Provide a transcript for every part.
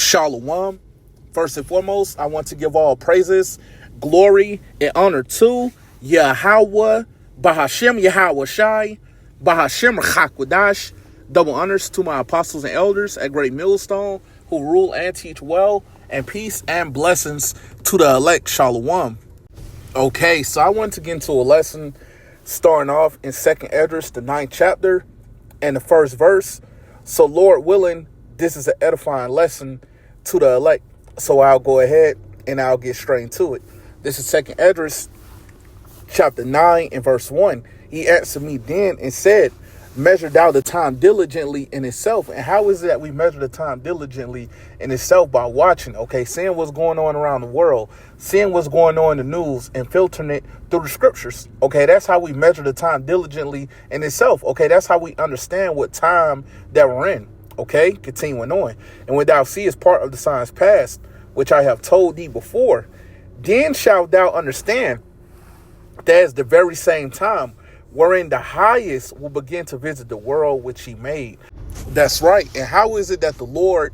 Shalom. First and foremost, I want to give all praises, glory, and honor to Yahweh, Bahashem Yahweh Shai, Bahashem Chakwadash. Double honors to my apostles and elders at Great Millstone who rule and teach well, and peace and blessings to the elect. Shalom. Okay, so I want to get into a lesson starting off in 2nd Esdras, the 9th chapter, and the first verse. So Lord willing, this is an edifying lesson to the elect. So I'll go ahead and I'll get straight into it. This is 2nd Esdras, chapter 9 and verse 1. He answered me then and said, measure thou the time diligently in itself. And how is it that we measure the time diligently in itself? By watching, okay, seeing what's going on around the world, seeing what's going on in the news and filtering it through the scriptures. Okay, that's how we measure the time diligently in itself. Okay, that's how we understand what time that we're in. Okay, continuing on. And when thou seest part of the signs past, which I have told thee before, then shalt thou understand that is the very same time wherein the highest will begin to visit the world which he made. That's right. And how is it that the Lord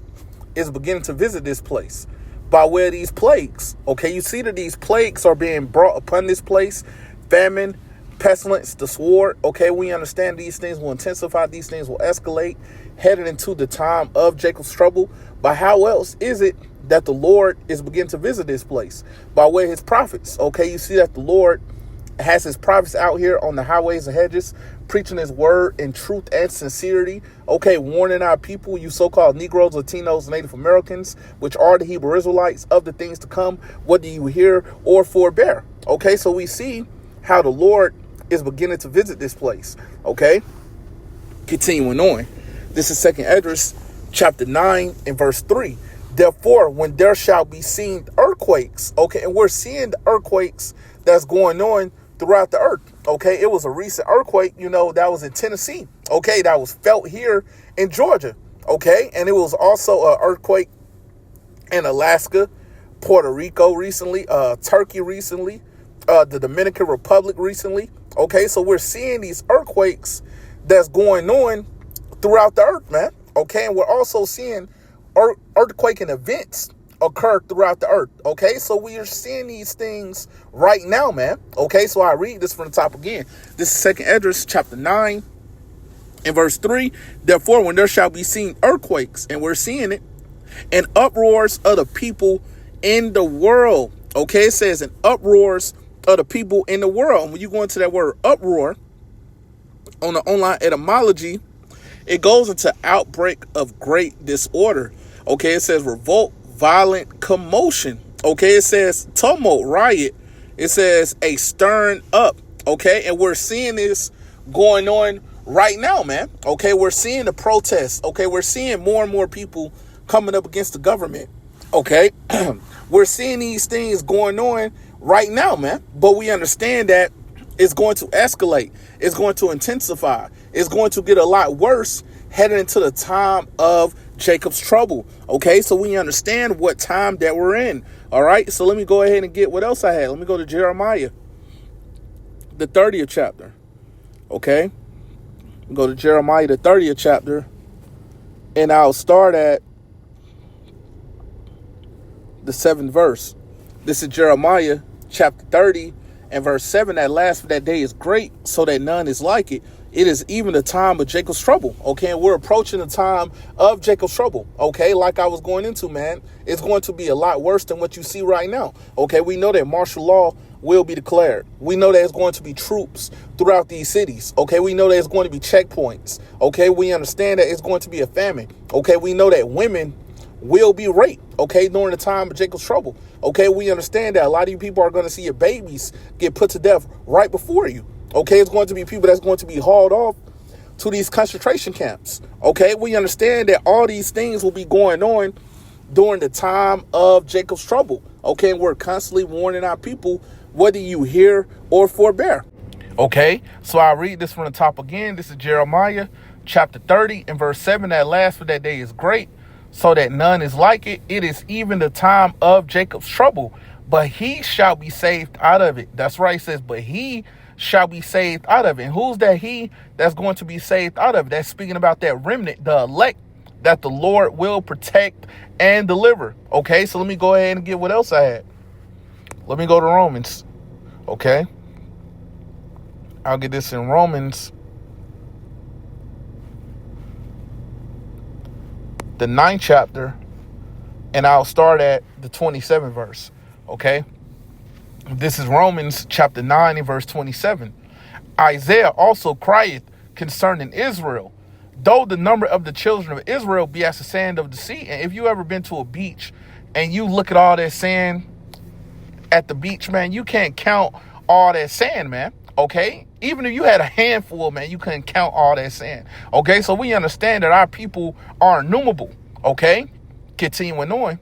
is beginning to visit this place? By way of these plagues. Okay, you see that these plagues are being brought upon this place. Famine, pestilence, the sword. Okay, we understand these things will intensify. These things will escalate, headed into the time of Jacob's trouble. But how else is it that the Lord is beginning to visit this place? By way of his prophets. Okay, you see that the Lord has his prophets out here on the highways and hedges, preaching his word in truth and sincerity. Okay, warning our people, you so-called Negroes, Latinos, Native Americans, which are the Hebrew Israelites, of the things to come, whether you hear or forbear. Okay, so we see how the Lord is beginning to visit this place. Okay, continuing on. This is 2nd Esdras, chapter 9 and verse 3. Therefore, when there shall be seen earthquakes, okay, and we're seeing the earthquakes that's going on throughout the earth. Okay, it was a recent earthquake, that was in Tennessee. Okay, that was felt here in Georgia. Okay, and it was also an earthquake in Alaska, Puerto Rico recently, Turkey recently, the Dominican Republic recently. Okay, so we're seeing these earthquakes that's going on throughout the earth, man. Okay, and we're also seeing earthquaking events occur throughout the earth. Okay, so we are seeing these things right now, man. Okay, so I read this from the top again. This is 2nd Esdras, chapter 9 and verse 3. Therefore, when there shall be seen earthquakes, and we're seeing it, and uproars of the people in the world. Okay, it says an uproars of the people in the world. And when you go into that word uproar on the online etymology, it goes into outbreak of great disorder. Okay, it says revolt, violent commotion. Okay, it says tumult, riot. It says a stirring up. Okay, and we're seeing this going on right now, man. Okay, we're seeing the protests. Okay, we're seeing more and more people coming up against the government. Okay, we're seeing these things going on right now, man. But we understand that it's going to escalate. It's going to intensify. It's going to get a lot worse heading into the time of Jacob's trouble. Okay, so we understand what time that we're in. All right, so let me go ahead and get what else I had. Let me go to Jeremiah, the 30th chapter. Okay, go to Jeremiah, the 30th chapter, and I'll start at the 7th verse. This is Jeremiah chapter 30 and verse 7. That last for that day is great, so that none is like it. It is even the time of Jacob's trouble. Okay, and we're approaching the time of Jacob's trouble. Okay, like I was going into, man, it's going to be a lot worse than what you see right now. Okay, we know that martial law will be declared. We know that there's going to be troops throughout these cities. Okay, we know there's going to be checkpoints. Okay, we understand that it's going to be a famine. Okay, we know that women will be raped, okay, during the time of Jacob's trouble. Okay, we understand that a lot of you people are going to see your babies get put to death right before you. Okay, it's going to be people that's going to be hauled off to these concentration camps. Okay, we understand that all these things will be going on during the time of Jacob's trouble. Okay, and we're constantly warning our people, whether you hear or forbear. Okay, so I'll read this from the top again. This is Jeremiah chapter 30 and verse 7. That last for that day is great, so that none is like it. It is even the time of Jacob's trouble, but he shall be saved out of it. That's right, it says, but he shall be saved out of it. And who's that he that's going to be saved out of it? That's speaking about that remnant, the elect that the Lord will protect and deliver. Okay, so let me go ahead and get what else I had. Let me go to Romans. Okay, I'll get this in Romans, the 9th chapter, and I'll start at the 27th verse. Okay, this is Romans chapter 9 and verse 27. Isaiah also crieth concerning Israel, though the number of the children of Israel be as the sand of the sea. And if you ever been to a beach and you look at all that sand at the beach, man, you can't count all that sand, man. Okay, even if you had a handful, man, you couldn't count all that sand. Okay, so we understand that our people are innumerable. Okay, continuing on.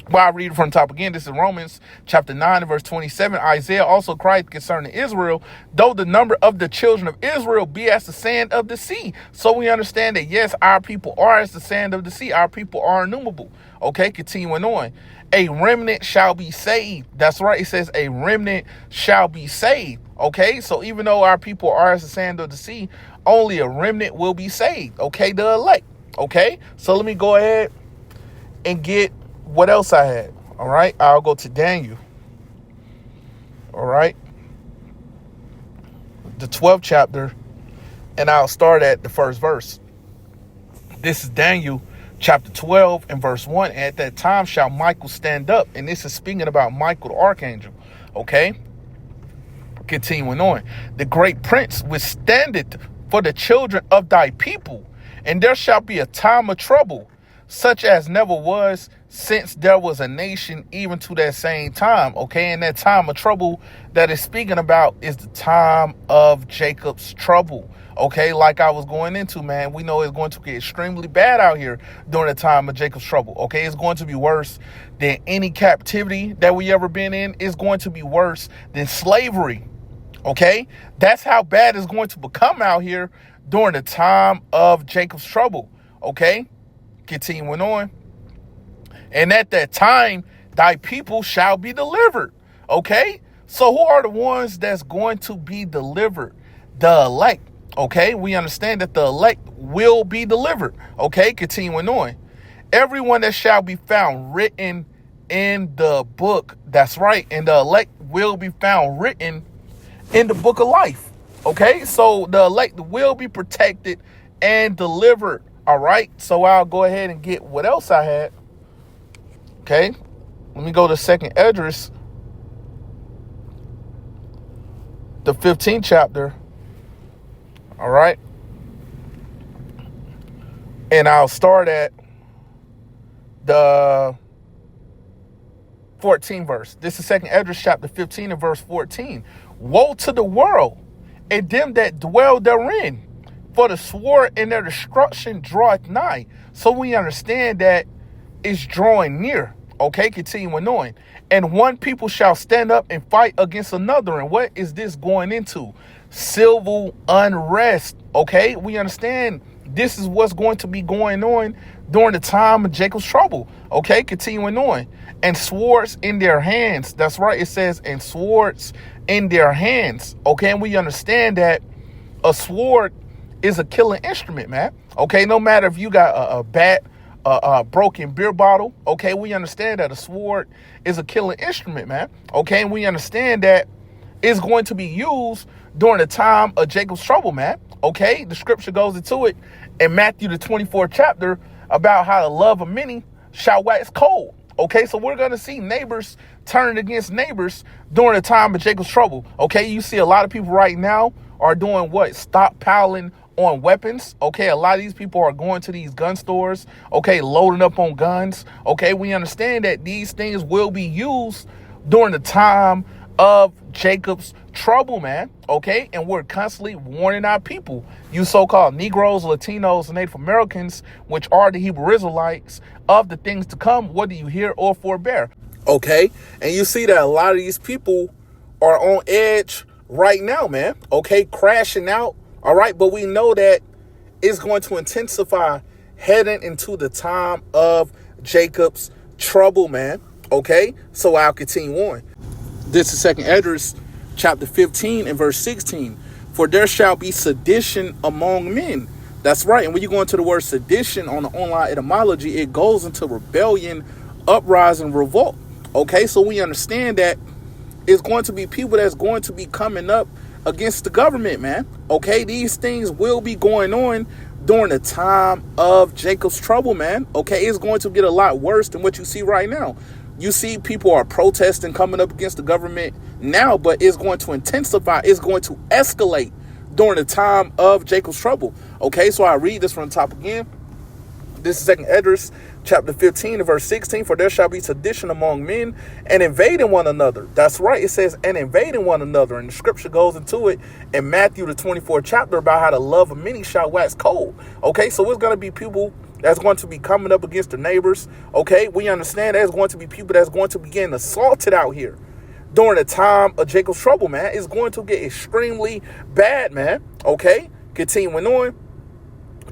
Well, I'll read it from the top again. This is Romans chapter 9 and verse 27. Isaiah also cried concerning Israel, though the number of the children of Israel be as the sand of the sea. So we understand that, yes, our people are as the sand of the sea. Our people are innumerable. Okay, continuing on. A remnant shall be saved. That's right. It says a remnant shall be saved. Okay, so even though our people are as the sand of the sea, only a remnant will be saved. Okay, the elect. Okay, so let me go ahead and get what else I had. All right, I'll go to Daniel. All right, the 12th chapter, and I'll start at the first verse. This is Daniel chapter 12 and verse 1. At that time shall Michael stand up, and this is speaking about Michael the archangel. Okay, continuing on. The great prince withstandeth for the children of thy people, and there shall be a time of trouble, such as never was since there was a nation, even to that same time. Okay, and that time of trouble that is speaking about is the time of Jacob's trouble. Okay, like I was going into, man, we know it's going to get extremely bad out here during the time of Jacob's trouble. Okay, it's going to be worse than any captivity that we ever been in. It's going to be worse than slavery. Okay, that's how bad it's going to become out here during the time of Jacob's trouble. Okay, continuing on. And at that time, thy people shall be delivered. Okay, so who are the ones that's going to be delivered? The elect. Okay, we understand that the elect will be delivered. Okay, continuing on. Everyone that shall be found written in the book. That's right. And the elect will be found written in the book of life. Okay, so the elect will be protected and delivered. All right, so I'll go ahead and get what else I had. Okay, let me go to 2nd Esdras, the 15th chapter. All right, and I'll start at the 14th verse. This is 2nd Esdras chapter 15 and verse 14. Woe to the world and them that dwell therein, for the sword and their destruction draweth nigh. So we understand that it's drawing near. Okay, continuing on. And one people shall stand up and fight against another. And what is this going into? Civil unrest. Okay, we understand this is what's going to be going on during the time of Jacob's trouble. Okay, continuing on. And swords in their hands. That's right, it says, and swords in their hands. Okay, and we understand that a sword is a killing instrument, man. Okay, no matter if you got a bat, a broken beer bottle. Okay, we understand that a sword is a killing instrument, man. Okay, and we understand that it's going to be used during the time of Jacob's trouble, man. Okay, the scripture goes into it in Matthew the 24th chapter about how the love of many shall wax cold. Okay, so we're going to see neighbors turning against neighbors during the time of Jacob's trouble. Okay, you see a lot of people right now are doing what? Stockpiling on weapons. Okay, a lot of these people are going to these gun stores. Okay, loading up on guns. Okay, we understand that these things will be used during the time of Jacob's trouble, man. Okay, and we're constantly warning our people, you so-called Negroes, Latinos, and Native Americans, which are the Hebrew Israelites, of the things to come, whether you hear or forbear. Okay, and you see that a lot of these people are on edge right now, man. Okay, crashing out. All right, but we know that it's going to intensify heading into the time of Jacob's trouble, man. Okay, so I'll continue on. This is 2nd Esdras chapter 15 and verse 16. For there shall be sedition among men, That's right. And when you go into the word sedition on the online etymology, it goes into rebellion, uprising, revolt. Okay, so we understand that it's going to be people that's going to be coming up against the government, man. Okay, these things will be going on during the time of Jacob's trouble, man. Okay, it's going to get a lot worse than what you see right now. You see people are protesting, coming up against the government now, but it's going to intensify. It's going to escalate during the time of Jacob's trouble. Okay, so I read this from the top again. This is 2 Esdras chapter 15 and verse 16. For there shall be sedition among men and invading one another. That's right. It says, and invading one another. And the scripture goes into it in Matthew, the 24th chapter, about how the love of many shall wax cold. Okay, so it's going to be people that's going to be coming up against their neighbors. Okay, we understand there's going to be people that's going to be getting assaulted out here during the time of Jacob's trouble, man. It's going to get extremely bad, man. Okay, continuing on.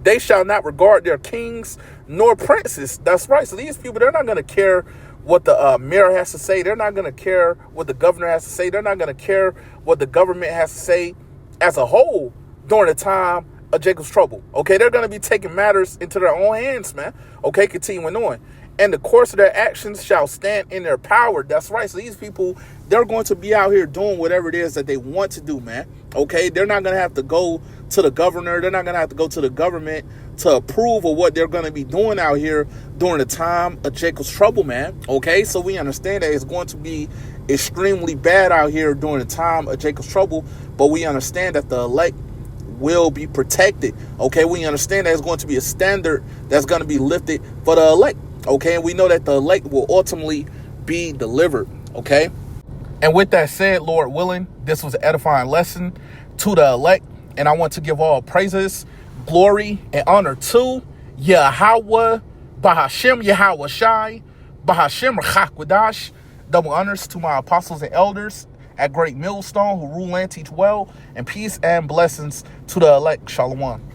They shall not regard their kings nor princes. That's right. So these people, they're not going to care what the mayor has to say. They're not going to care what the governor has to say. They're not going to care what the government has to say as a whole during the time of Jacob's trouble. Okay, they're going to be taking matters into their own hands, man. Okay, continuing on. And the course of their actions shall stand in their power. That's right. So these people, they're going to be out here doing whatever it is that they want to do, man. Okay, they're not going to have to go to the governor. They're not going to have to go to the government to approve of what they're going to be doing out here during the time of Jacob's trouble, man. Okay, so we understand that it's going to be extremely bad out here during the time of Jacob's trouble, but we understand that the elect will be protected. Okay, we understand that it's going to be a standard that's going to be lifted for the elect. Okay, and we know that the elect will ultimately be delivered. Okay, and with that said, Lord willing, this was an edifying lesson to the elect, and I want to give all praises, glory, and honor to Yahweh, Bahashem Yahweh Shai, Bahashem Chakwadash. Double honors to my apostles and elders at Great Millstone who rule and teach well, and peace and blessings to the elect. Shalom.